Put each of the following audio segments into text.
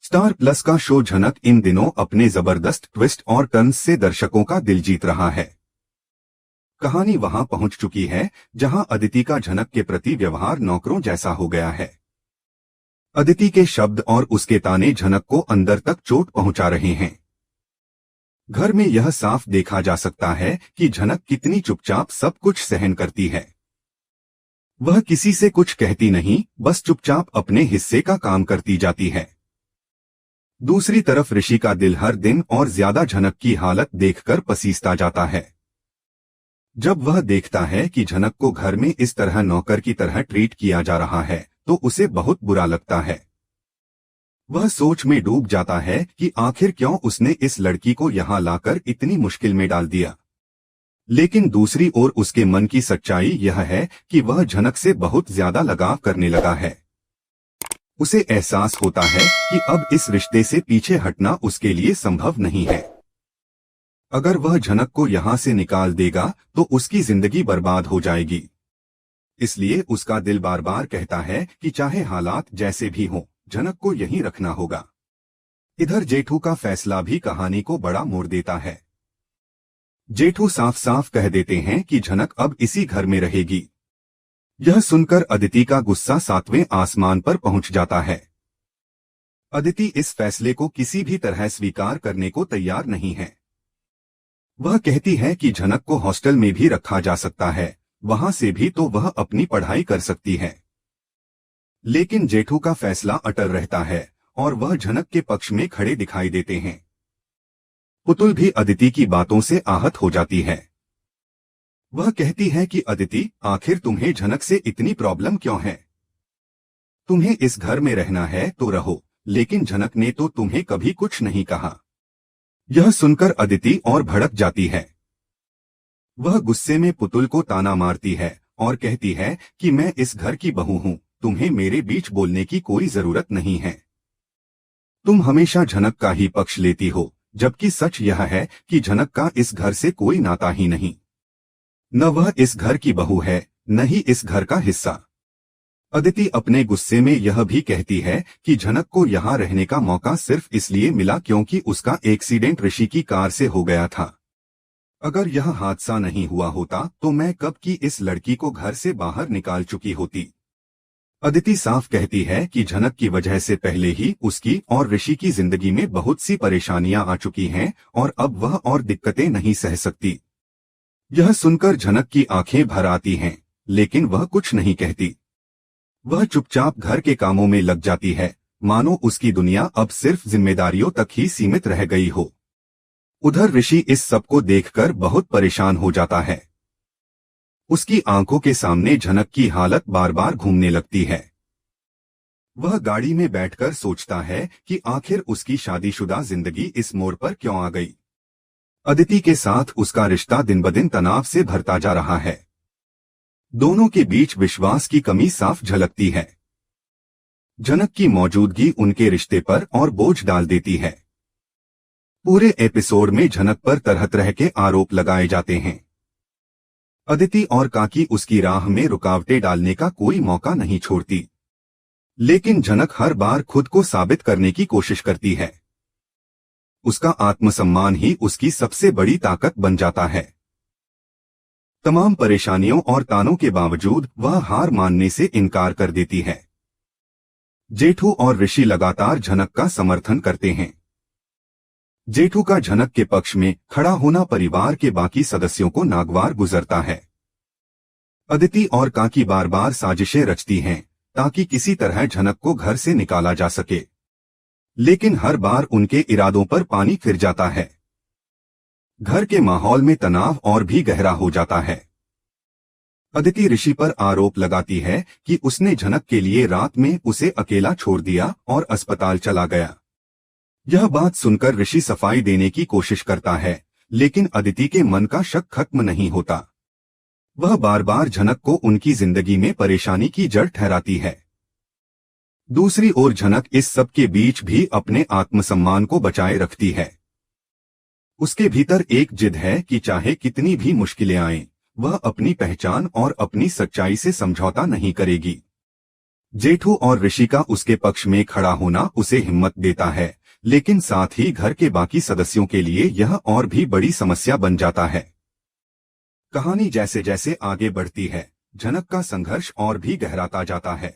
Star plus का show झनक इन दिनों अपने जबरदस्त ट्विस्ट और टर्न्स से दर्शकों का दिल जीत रहा है। कहानी वहां पहुंच चुकी है जहां अदिति का झनक के प्रति व्यवहार नौकरों जैसा हो गया है। अदिति के शब्द और उसके ताने झनक को अंदर तक चोट पहुंचा रहे हैं। घर में यह साफ देखा जा सकता है कि झनक कितनी चुपचाप सब कुछ सहन करती है। वह किसी से कुछ कहती नहीं, बस चुपचाप अपने हिस्से का काम करती जाती है। दूसरी तरफ ऋषि का दिल हर दिन और ज्यादा झनक की हालत देखकर पसीजता जाता है। जब वह देखता है कि झनक को घर में इस तरह नौकर की तरह ट्रीट किया जा रहा है तो उसे बहुत बुरा लगता है। वह सोच में डूब जाता है कि आखिर क्यों उसने इस लड़की को यहाँ लाकर इतनी मुश्किल में डाल दिया। लेकिन दूसरी ओर उसके मन की सच्चाई यह है कि वह झनक से बहुत ज्यादा लगाव करने लगा है। उसे एहसास होता है कि अब इस रिश्ते से पीछे हटना उसके लिए संभव नहीं है। अगर वह झनक को यहाँ से निकाल देगा तो उसकी जिंदगी बर्बाद हो जाएगी। इसलिए उसका दिल बार बार कहता है कि चाहे हालात जैसे भी हों, झनक को यहीं रखना होगा। इधर जेठू का फैसला भी कहानी को बड़ा मोड़ देता है। जेठू साफ साफ कह देते हैं कि झनक अब इसी घर में रहेगी। यह सुनकर अदिति का गुस्सा 7वें आसमान पर पहुंच जाता है। अदिति इस फैसले को किसी भी तरह स्वीकार करने को तैयार नहीं है। वह कहती है कि झनक को हॉस्टल में भी रखा जा सकता है, वहां से भी तो वह अपनी पढ़ाई कर सकती है। लेकिन जेठू का फैसला अटल रहता है और वह झनक के पक्ष में खड़े दिखाई देते हैं। पुतुल भी अदिति की बातों से आहत हो जाती है। वह कहती है कि अदिति, आखिर तुम्हें झनक से इतनी प्रॉब्लम क्यों है? तुम्हें इस घर में रहना है तो रहो, लेकिन झनक ने तो तुम्हें कभी कुछ नहीं कहा। यह सुनकर अदिति और भड़क जाती है। वह गुस्से में पुतुल को ताना मारती है और कहती है कि मैं इस घर की बहू हूँ, तुम्हें मेरे बीच बोलने की कोई जरूरत नहीं है। तुम हमेशा झनक का ही पक्ष लेती हो, जबकि सच यह है कि झनक का इस घर से कोई नाता ही नहीं। न वह इस घर की बहू है, न ही इस घर का हिस्सा। अदिति अपने गुस्से में यह भी कहती है कि झनक को यहाँ रहने का मौका सिर्फ इसलिए मिला क्योंकि उसका एक्सीडेंट ऋषि की कार से हो गया था। अगर यह हादसा नहीं हुआ होता तो मैं कब की इस लड़की को घर से बाहर निकाल चुकी होती। अदिति साफ कहती है कि झनक की वजह से पहले ही उसकी और ऋषि की जिंदगी में बहुत सी परेशानियां आ चुकी हैं और अब वह और दिक्कतें नहीं सह सकती। यह सुनकर झनक की आंखें भर आती हैं, लेकिन वह कुछ नहीं कहती। वह चुपचाप घर के कामों में लग जाती है, मानो उसकी दुनिया अब सिर्फ जिम्मेदारियों तक ही सीमित रह गई हो। उधर ऋषि इस सब को देखकर बहुत परेशान हो जाता है। उसकी आंखों के सामने झनक की हालत बार बार घूमने लगती है। वह गाड़ी में बैठकर सोचता है कि आखिर उसकी शादीशुदा जिंदगी इस मोड़ पर क्यों आ गई। अदिति के साथ उसका रिश्ता दिन ब दिन तनाव से भरता जा रहा है। दोनों के बीच विश्वास की कमी साफ झलकती है। झनक की मौजूदगी उनके रिश्ते पर और बोझ डाल देती है। पूरे एपिसोड में झनक पर तरह तरह के आरोप लगाए जाते हैं। अदिति और काकी उसकी राह में रुकावटें डालने का कोई मौका नहीं छोड़ती, लेकिन झनक हर बार खुद को साबित करने की कोशिश करती है। उसका आत्मसम्मान ही उसकी सबसे बड़ी ताकत बन जाता है। तमाम परेशानियों और तानों के बावजूद वह हार मानने से इनकार कर देती है। जेठू और ऋषि लगातार झनक का समर्थन करते हैं। जेठू का झनक के पक्ष में खड़ा होना परिवार के बाकी सदस्यों को नागवार गुजरता है। अदिति और काकी बार बार साजिशें रचती हैं ताकि किसी तरह झनक को घर से निकाला जा सके, लेकिन हर बार उनके इरादों पर पानी फिर जाता है। घर के माहौल में तनाव और भी गहरा हो जाता है। अदिति ऋषि पर आरोप लगाती है कि उसने झनक के लिए रात में उसे अकेला छोड़ दिया और अस्पताल चला गया। यह बात सुनकर ऋषि सफाई देने की कोशिश करता है, लेकिन अदिति के मन का शक खत्म नहीं होता। वह बार बार झनक को उनकी जिंदगी में परेशानी की जड़ ठहराती है। दूसरी ओर झनक इस सब के बीच भी अपने आत्मसम्मान को बचाए रखती है। उसके भीतर एक जिद है कि चाहे कितनी भी मुश्किलें आएं, वह अपनी पहचान और अपनी सच्चाई से समझौता नहीं करेगी। जेठू और ऋषि का उसके पक्ष में खड़ा होना उसे हिम्मत देता है, लेकिन साथ ही घर के बाकी सदस्यों के लिए यह और भी बड़ी समस्या बन जाता है। कहानी जैसे जैसे आगे बढ़ती है, जनक का संघर्ष और भी गहराता जाता है।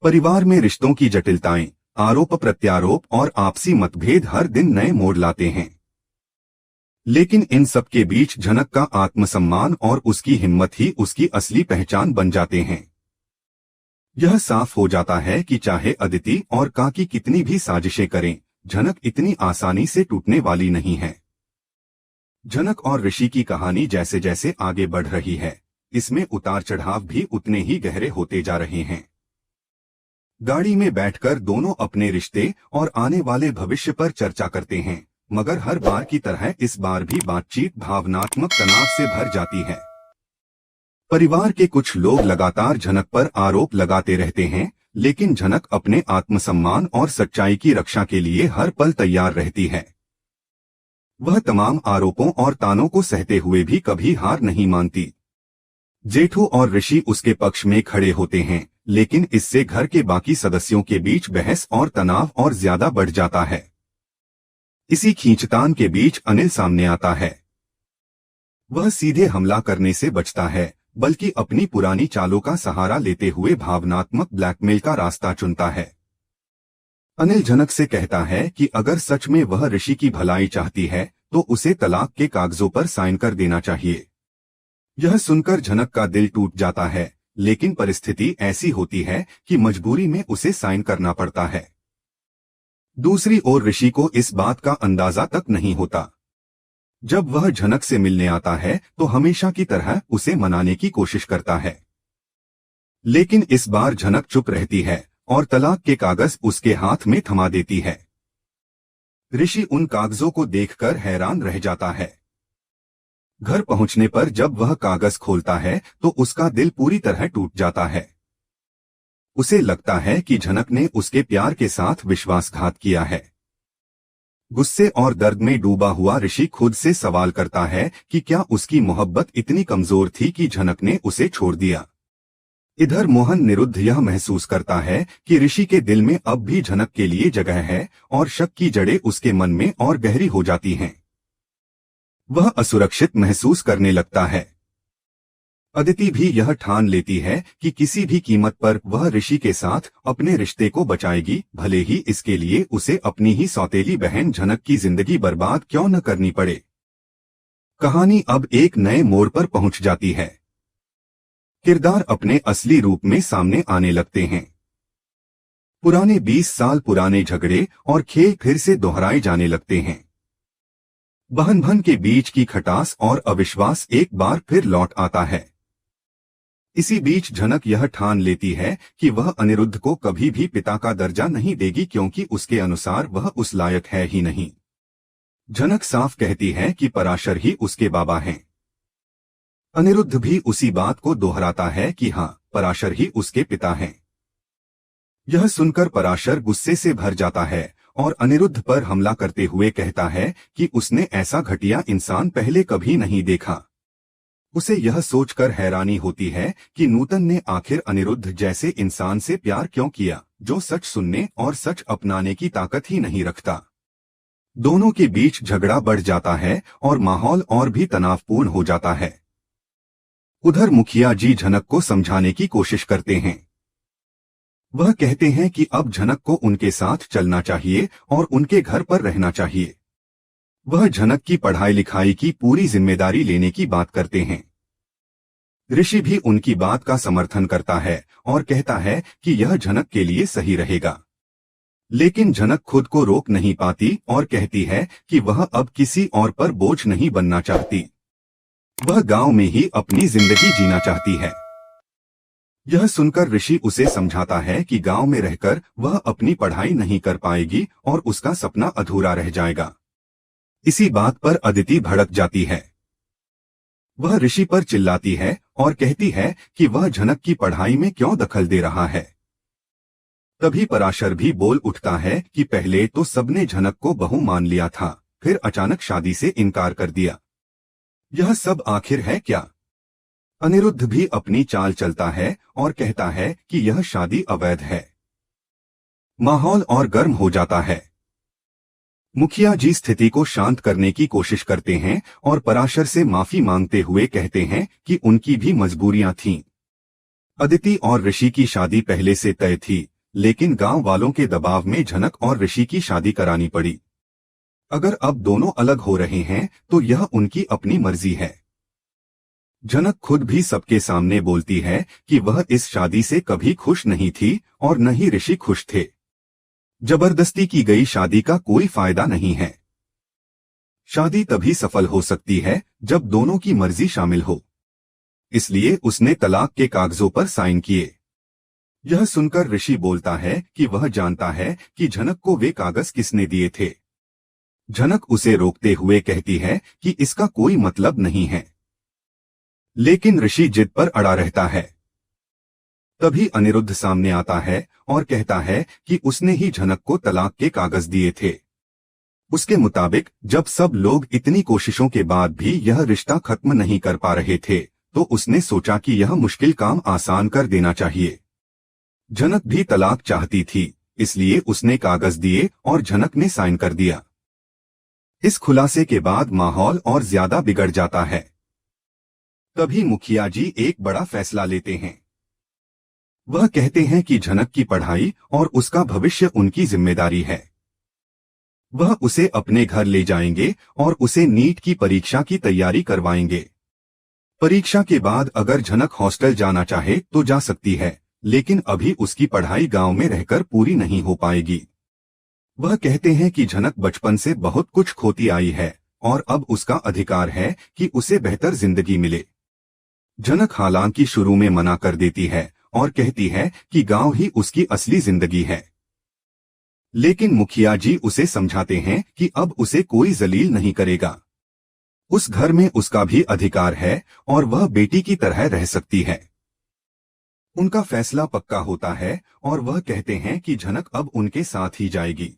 परिवार में रिश्तों की जटिलताएं, आरोप प्रत्यारोप और आपसी मतभेद हर दिन नए मोड़ लाते हैं। लेकिन इन सब के बीच जनक का आत्मसम्मान और उसकी हिम्मत ही उसकी असली पहचान बन जाते हैं। यह साफ हो जाता है कि चाहे अदिति और काकी कितनी भी साजिशें करें, जनक इतनी आसानी से टूटने वाली नहीं है। जनक और ऋषि की कहानी जैसे जैसे आगे बढ़ रही है, इसमें उतार चढ़ाव भी उतने ही गहरे होते जा रहे हैं। गाड़ी में बैठकर दोनों अपने रिश्ते और आने वाले भविष्य पर चर्चा करते हैं, मगर हर बार की तरह इस बार भी बातचीत भावनात्मक तनाव से भर जाती है। परिवार के कुछ लोग लगातार जनक पर आरोप लगाते रहते हैं, लेकिन जनक अपने आत्मसम्मान और सच्चाई की रक्षा के लिए हर पल तैयार रहती है। वह तमाम आरोपों और तानों को सहते हुए भी कभी हार नहीं मानती। जेठू और ऋषि उसके पक्ष में खड़े होते हैं, लेकिन इससे घर के बाकी सदस्यों के बीच बहस और तनाव और ज्यादा बढ़ जाता है। इसी खींचतान के बीच अनिल सामने आता है। वह सीधे हमला करने से बचता है, बल्कि अपनी पुरानी चालों का सहारा लेते हुए भावनात्मक ब्लैकमेल का रास्ता चुनता है। अनिल जनक से कहता है कि अगर सच में वह ऋषि की भलाई चाहती है तो उसे तलाक के कागजों पर साइन कर देना चाहिए। यह सुनकर जनक का दिल टूट जाता है, लेकिन परिस्थिति ऐसी होती है कि मजबूरी में उसे साइन करना पड़ता है। दूसरी ओर ऋषि को इस बात का अंदाजा तक नहीं होता। जब वह जनक से मिलने आता है तो हमेशा की तरह उसे मनाने की कोशिश करता है, लेकिन इस बार जनक चुप रहती है और तलाक के कागज उसके हाथ में थमा देती है। ऋषि उन कागजों को देखकर हैरान रह जाता है। घर पहुंचने पर जब वह कागज खोलता है तो उसका दिल पूरी तरह टूट जाता है। उसे लगता है कि जनक ने उसके प्यार के साथ विश्वासघात किया है। गुस्से और दर्द में डूबा हुआ ऋषि खुद से सवाल करता है कि क्या उसकी मोहब्बत इतनी कमजोर थी कि जनक ने उसे छोड़ दिया। इधर मोहन निरुद्ध यह महसूस करता है कि ऋषि के दिल में अब भी जनक के लिए जगह है और शक की जड़ें उसके मन में और गहरी हो जाती हैं। वह असुरक्षित महसूस करने लगता है। अदिति भी यह ठान लेती है कि किसी भी कीमत पर वह ऋषि के साथ अपने रिश्ते को बचाएगी, भले ही इसके लिए उसे अपनी ही सौतेली बहन जनक की जिंदगी बर्बाद क्यों न करनी पड़े। कहानी अब एक नए मोड़ पर पहुंच जाती है। किरदार अपने असली रूप में सामने आने लगते हैं। पुराने 20 साल पुराने झगड़े और खेल फिर से दोहराए जाने लगते हैं। बहन भाई के बीच की खटास और अविश्वास एक बार फिर लौट आता है। इसी बीच जनक यह ठान लेती है कि वह अनिरुद्ध को कभी भी पिता का दर्जा नहीं देगी, क्योंकि उसके अनुसार वह उस लायक है ही नहीं। जनक साफ कहती है कि पराशर ही उसके बाबा हैं। अनिरुद्ध भी उसी बात को दोहराता है कि हाँ, पराशर ही उसके पिता हैं। यह सुनकर पराशर गुस्से से भर जाता है और अनिरुद्ध पर हमला करते हुए कहता है कि उसने ऐसा घटिया इंसान पहले कभी नहीं देखा। उसे यह सोचकर हैरानी होती है कि नूतन ने आखिर अनिरुद्ध जैसे इंसान से प्यार क्यों किया, जो सच सुनने और सच अपनाने की ताकत ही नहीं रखता। दोनों के बीच झगड़ा बढ़ जाता है और माहौल और भी तनावपूर्ण हो जाता है। उधर मुखिया जी जनक को समझाने की कोशिश करते हैं। वह कहते हैं कि अब जनक को उनके साथ चलना चाहिए और उनके घर पर रहना चाहिए। वह जनक की पढ़ाई लिखाई की पूरी जिम्मेदारी लेने की बात करते हैं। ऋषि भी उनकी बात का समर्थन करता है और कहता है कि यह जनक के लिए सही रहेगा। लेकिन जनक खुद को रोक नहीं पाती और कहती है कि वह अब किसी और पर बोझ नहीं बनना चाहती। वह गांव में ही अपनी जिंदगी जीना चाहती है। यह सुनकर ऋषि उसे समझाता है कि गांव में रहकर वह अपनी पढ़ाई नहीं कर पाएगी और उसका सपना अधूरा रह जाएगा। इसी बात पर अदिति भड़क जाती है। वह ऋषि पर चिल्लाती है और कहती है कि वह जनक की पढ़ाई में क्यों दखल दे रहा है। तभी पराशर भी बोल उठता है कि पहले तो सबने जनक को बहू मान लिया था, फिर अचानक शादी से इनकार कर दिया। यह सब आखिर है क्या? अनिरुद्ध भी अपनी चाल चलता है और कहता है कि यह शादी अवैध है। माहौल और गर्म हो जाता है। मुखिया जी स्थिति को शांत करने की कोशिश करते हैं और पराशर से माफी मांगते हुए कहते हैं कि उनकी भी मजबूरियां थीं। अदिति और ऋषि की शादी पहले से तय थी, लेकिन गांव वालों के दबाव में झनक और ऋषि की शादी करानी पड़ी। अगर अब दोनों अलग हो रहे हैं तो यह उनकी अपनी मर्जी है। झनक खुद भी सबके सामने बोलती है कि वह इस शादी से कभी खुश नहीं थी और न ही ऋषि खुश थे। जबरदस्ती की गई शादी का कोई फायदा नहीं है। शादी तभी सफल हो सकती है जब दोनों की मर्जी शामिल हो। इसलिए उसने तलाक के कागजों पर साइन किए। यह सुनकर ऋषि बोलता है कि वह जानता है कि झनक को वे कागज किसने दिए थे। झनक उसे रोकते हुए कहती है कि इसका कोई मतलब नहीं है, लेकिन ऋषि जिद पर अड़ा रहता है। तभी अनिरुद्ध सामने आता है और कहता है कि उसने ही झनक को तलाक के कागज दिए थे। उसके मुताबिक जब सब लोग इतनी कोशिशों के बाद भी यह रिश्ता खत्म नहीं कर पा रहे थे, तो उसने सोचा कि यह मुश्किल काम आसान कर देना चाहिए। झनक भी तलाक चाहती थी, इसलिए उसने कागज दिए और झनक ने साइन कर दिया। इस खुलासे के बाद माहौल और ज्यादा बिगड़ जाता है। तभी मुखिया जी एक बड़ा फैसला लेते हैं। वह कहते हैं कि झनक की पढ़ाई और उसका भविष्य उनकी जिम्मेदारी है। वह उसे अपने घर ले जाएंगे और उसे नीट की परीक्षा की तैयारी करवाएंगे। परीक्षा के बाद अगर झनक हॉस्टल जाना चाहे तो जा सकती है, लेकिन अभी उसकी पढ़ाई गांव में रहकर पूरी नहीं हो पाएगी। वह कहते हैं कि झनक बचपन से बहुत कुछ खोती आई है और अब उसका अधिकार है कि उसे बेहतर जिंदगी मिले। झनक हालांकि शुरू में मना कर देती है और कहती है कि गांव ही उसकी असली जिंदगी है, लेकिन मुखिया जी उसे समझाते हैं कि अब उसे कोई जलील नहीं करेगा। उस घर में उसका भी अधिकार है और वह बेटी की तरह रह सकती है। उनका फैसला पक्का होता है और वह कहते हैं कि झनक अब उनके साथ ही जाएगी।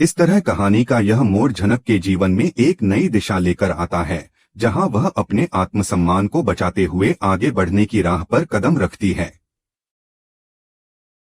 इस तरह कहानी का यह मोड़ झनक के जीवन में एक नई दिशा लेकर आता है, जहां वह अपने आत्मसम्मान को बचाते हुए आगे बढ़ने की राह पर कदम रखती है।